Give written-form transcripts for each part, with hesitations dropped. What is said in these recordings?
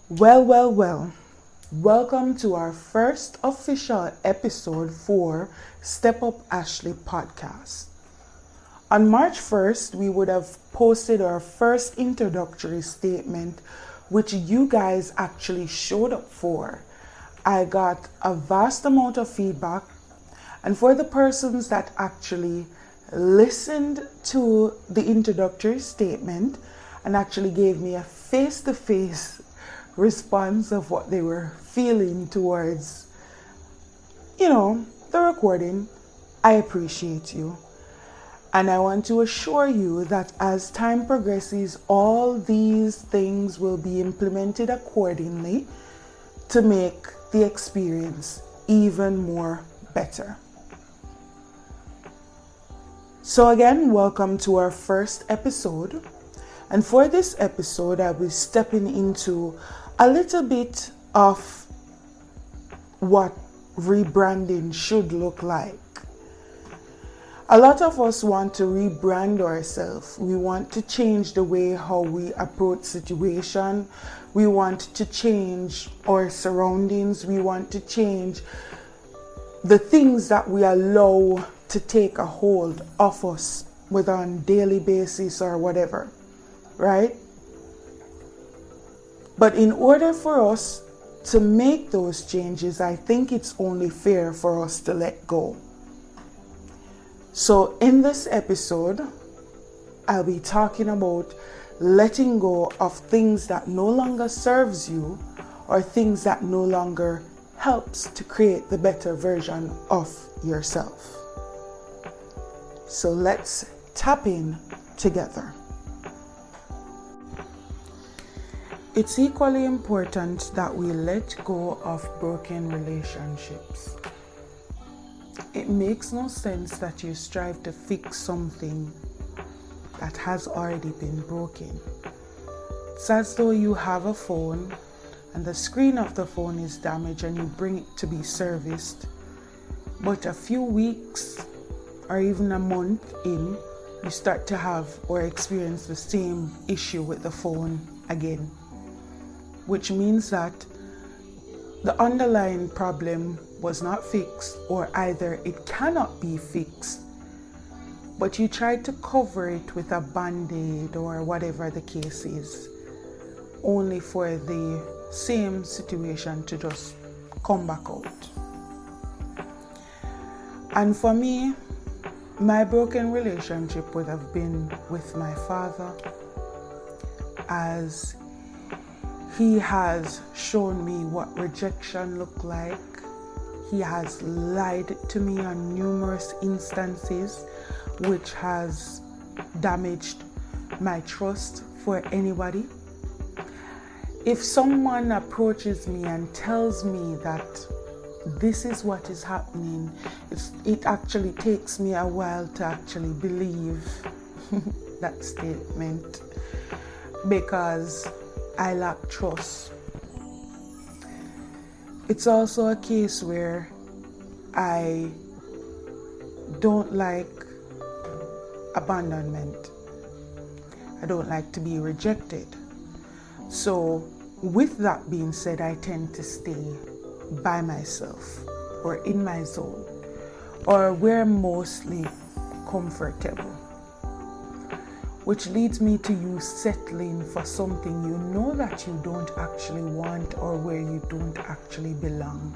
Well. Welcome to our first official episode for Step Up Ashley podcast. On March 1st, we would have posted our first introductory statement, which you guys actually showed up for. I got a vast amount of feedback, and for the persons that actually listened to the introductory statement and actually gave me a face-to-face response of what they were feeling towards, the recording, I appreciate you. And I want to assure you that as time progresses, all these things will be implemented accordingly to make the experience even more better. So again, welcome to our first episode. And for this episode, I'll be stepping into a little bit of what rebranding should look like. A lot of us want to rebrand ourselves. We want to change the way how we approach situation. We want to change our surroundings. We want to change the things that we allow to take a hold of us, whether on daily basis or whatever, right? But in order for us to make those changes, I think it's only fair for us to let go. So in this episode, I'll be talking about letting go of things that no longer serves you or things that no longer helps to create the better version of yourself. So let's tap in together. It's equally important that we let go of broken relationships. It makes no sense that you strive to fix something that has already been broken. It's as though you have a phone and the screen of the phone is damaged and you bring it to be serviced, but a few weeks or even a month in, you start to have or experience the same issue with the phone again. Which means that the underlying problem was not fixed, or either it cannot be fixed, but you tried to cover it with a band-aid or whatever the case is, only for the same situation to just come back out. And for me, my broken relationship would have been with my father, as he has shown me what rejection looked like. He has lied to me on numerous instances, which has damaged my trust for anybody. If someone approaches me and tells me that this is what is happening, it actually takes me a while to actually believe that statement, because I lack trust. It's also a case where I don't like abandonment. I don't like to be rejected. So with that being said, I tend to stay by myself or in my zone, or where I'm mostly comfortable. Which leads me to you settling for something you know that you don't actually want, or where you don't actually belong.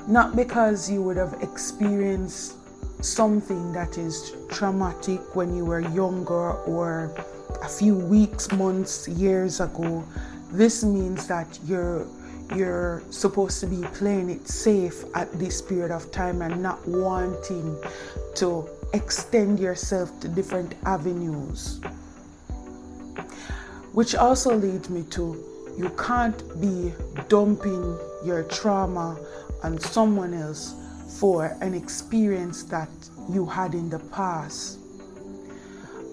Not because you would have experienced something that is traumatic when you were younger or a few weeks, months, years ago. This means that you're supposed to be playing it safe at this period of time and not wanting to extend yourself to different avenues. Which also leads me to, you can't be dumping your trauma on someone else for an experience that you had in the past.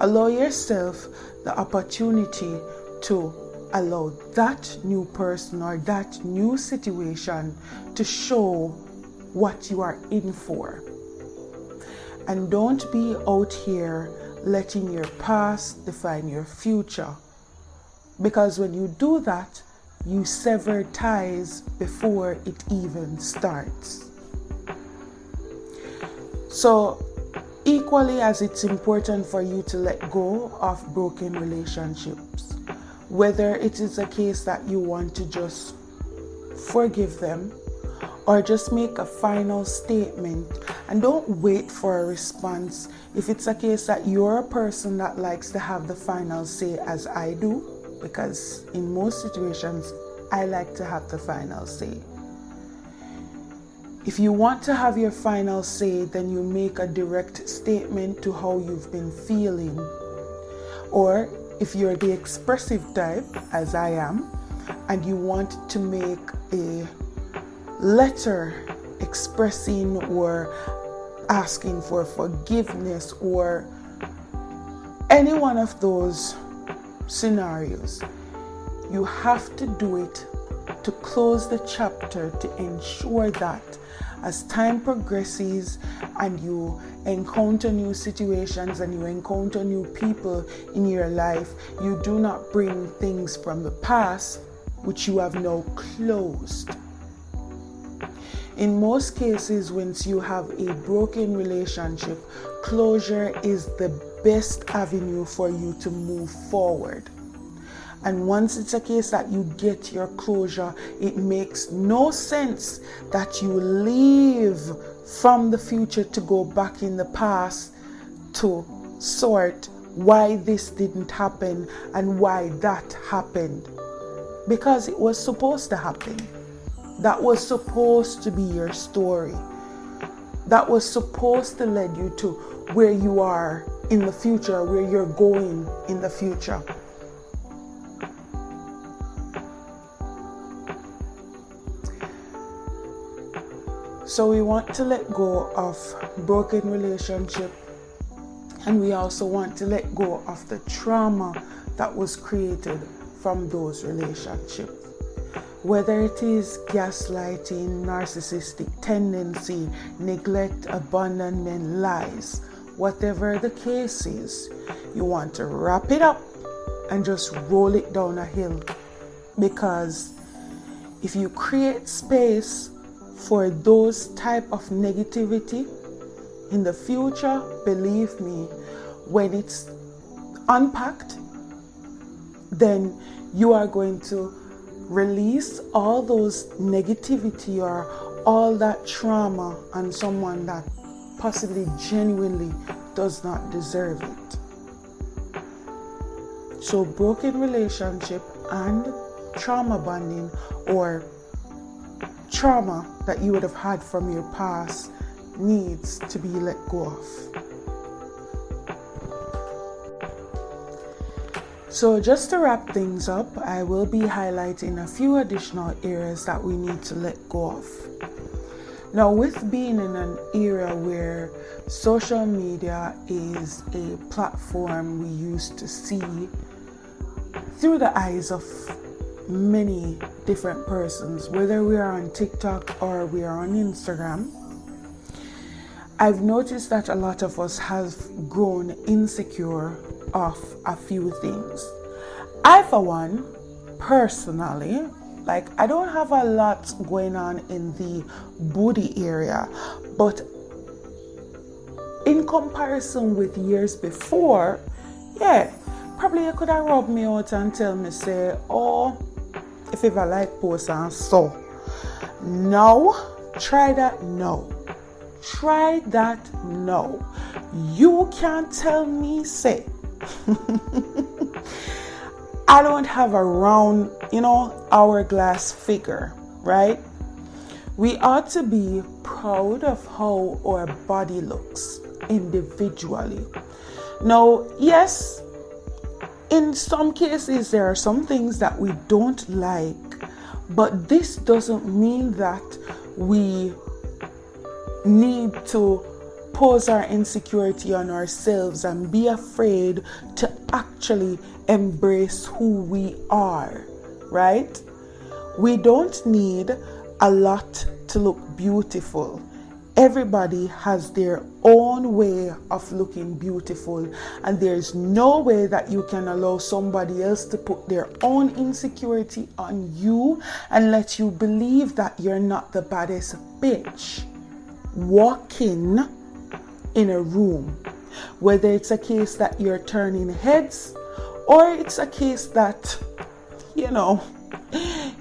Allow yourself the opportunity to allow that new person or that new situation to show what you are in for. And don't be out here letting your past define your future. Because when you do that, you sever ties before it even starts. So, equally as it's important for you to let go of broken relationships, whether it is a case that you want to just forgive them or just make a final statement and don't wait for a response. If it's a case that you're a person that likes to have the final say, as I do, because in most situations I like to have the final say. If you want to have your final say, then you make a direct statement to how you've been feeling. Or if you're the expressive type, as I am, and you want to make a letter expressing or asking for forgiveness or any one of those scenarios, you have to do it to close the chapter, to ensure that as time progresses and you encounter new situations and you encounter new people in your life, you do not bring things from the past which you have now closed. In most cases, once you have a broken relationship, closure is the best avenue for you to move forward. And once it's a case that you get your closure, it makes no sense that you leave from the future to go back in the past to sort why this didn't happen and why that happened. Because it was supposed to happen. That was supposed to be your story. That was supposed to lead you to where you are in the future, where you're going in the future. So we want to let go of broken relationship, and we also want to let go of the trauma that was created from those relationships. Whether it is gaslighting, narcissistic tendency, neglect, abandonment, lies, whatever the case is, you want to wrap it up and just roll it down a hill. Because if you create space for those type of negativity in the future, believe me, when it's unpacked, then you are going to release all those negativity or all that trauma on someone that possibly genuinely does not deserve it. So broken relationship and trauma bonding, or trauma that you would have had from your past, needs to be let go of. So just to wrap things up, I will be highlighting a few additional areas that we need to let go of. Now, with being in an era where social media is a platform we used to see through the eyes of many different persons, whether we are on TikTok or we are on Instagram, I've noticed that a lot of us have grown insecure of a few things. I, for one, personally, I don't have a lot going on in the booty area, but in comparison with years before, probably you could have rubbed me out and tell me, say, oh, if ever like post and so. No, try that, no. Try that, no. You can't tell me, say, I don't have a round, hourglass figure, right? We ought to be proud of how our body looks individually. Now, yes, in some cases there are some things that we don't like, but this doesn't mean that we need to pose our insecurity on ourselves and be afraid to actually embrace who we are, right? We don't need a lot to look beautiful. everybody has their own way of looking beautiful, and there's no way that you can allow somebody else to put their own insecurity on you and let you believe that you're not the baddest bitch walking in a room, whether it's a case that you're turning heads or it's a case that,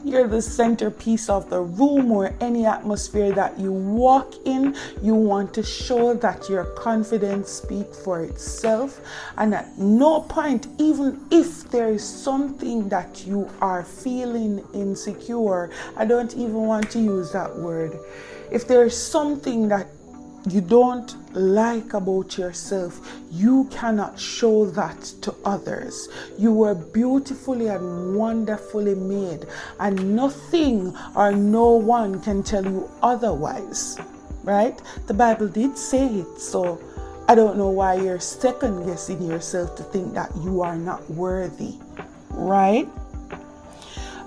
you're the centerpiece of the room, or any atmosphere that you walk in. You want to show that your confidence speaks for itself, and at no point, even if there is something that you are feeling insecure, I don't even want to use that word, if there is something that you don't like about yourself, you cannot show that to others. You were beautifully and wonderfully made, and nothing or no one can tell you otherwise, right? The Bible did say it, so I don't know why you're second guessing yourself to think that you are not worthy, right?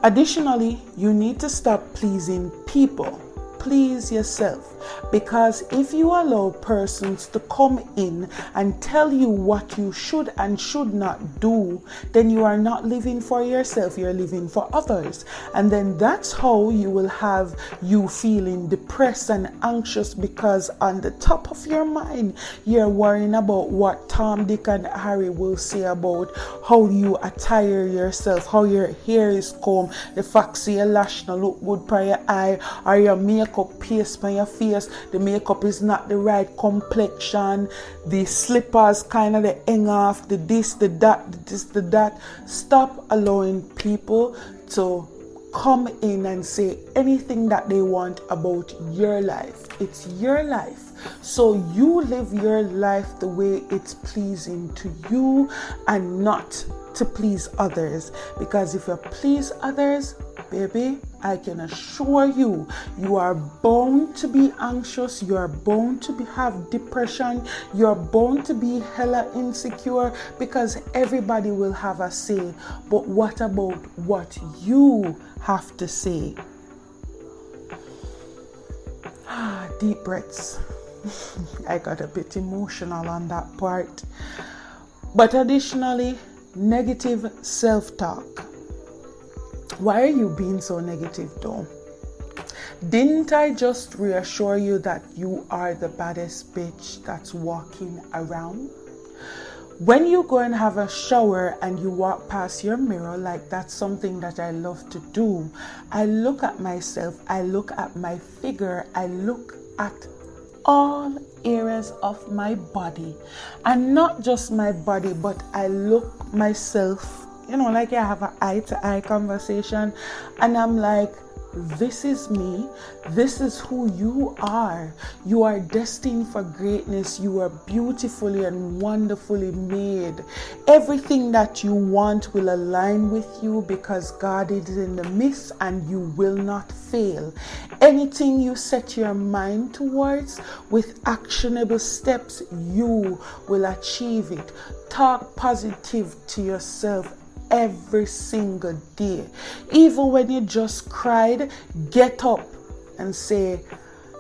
Additionally, you need to stop pleasing people. Please yourself, because if you allow persons to come in and tell you what you should and should not do, then you are not living for yourself, you're living for others. And then that's how you will have you feeling depressed and anxious, because on the top of your mind you're worrying about what Tom, Dick and Harry will say about how you attire yourself, how your hair is combed, the fact your lash no look good by your eye, or your makeup paste on your face, the makeup is not the right complexion, the slippers kind of the hang off, the this, the that, the this, the that. Stop allowing people to come in and say anything that they want about your life. It's your life, so you live your life the way it's pleasing to you and not to please others. Because if you please others, baby, I can assure you, you are bound to be anxious, you are bound to have depression, you are bound to be hella insecure, because everybody will have a say. But what about what you have to say? Deep breaths. I got a bit emotional on that part. But additionally, negative self-talk. Why are you being so negative though? Didn't I just reassure you that you are the baddest bitch that's walking around? When you go and have a shower and you walk past your mirror, like that's something that I love to do, I look at myself, I look at my figure, I look at all areas of my body, and not just my body, but I look myself, like I have an eye-to-eye conversation, and I'm like, this is me, this is who you are. You are destined for greatness. You are beautifully and wonderfully made. Everything that you want will align with you, because God is in the midst and you will not fail. Anything you set your mind towards with actionable steps, you will achieve it. Talk positive to yourself every single day. Even when you just cried, get up and say,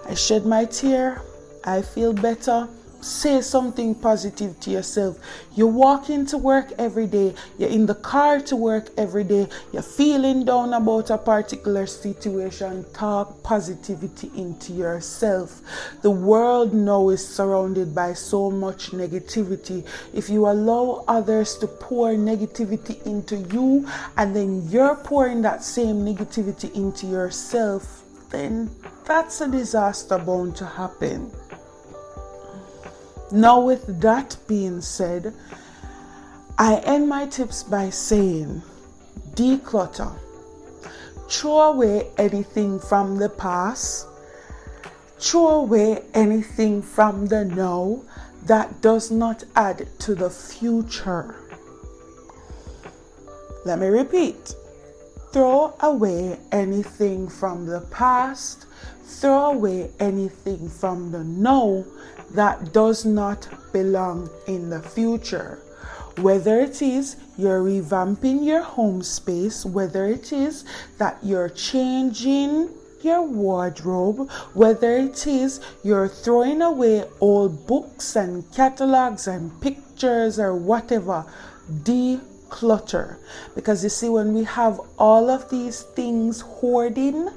I shed my tear, I feel better. Say something positive to yourself. You walk into work every day, you're in the car to work every day, you're feeling down about a particular situation, talk positivity into yourself. The world now is surrounded by so much negativity. If you allow others to pour negativity into you, and then you're pouring that same negativity into yourself, then that's a disaster bound to happen. Now, with that being said, I end my tips by saying, declutter. Throw away anything from the past. Throw away anything from the now that does not add to the future. Let me repeat. Throw away anything from the past. Throw away anything from the now that does not belong in the future. Whether it is you're revamping your home space, whether it is that you're changing your wardrobe, whether it is you're throwing away old books and catalogs and pictures or whatever, declutter. Because you see, when we have all of these things hoarding,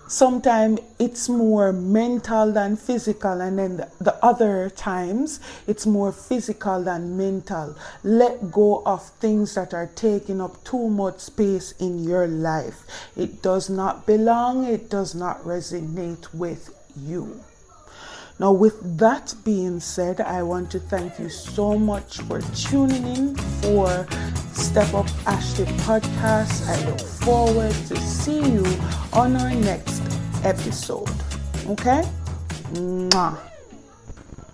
sometimes it's more mental than physical, and then the other times it's more physical than mental. Let go of things that are taking up too much space in your life. It does not belong, it does not resonate with you. Now, with that being said, I want to thank you so much for tuning in for Step Up Ashley podcast. I look forward to see you on our next episode. Okay? Mwah.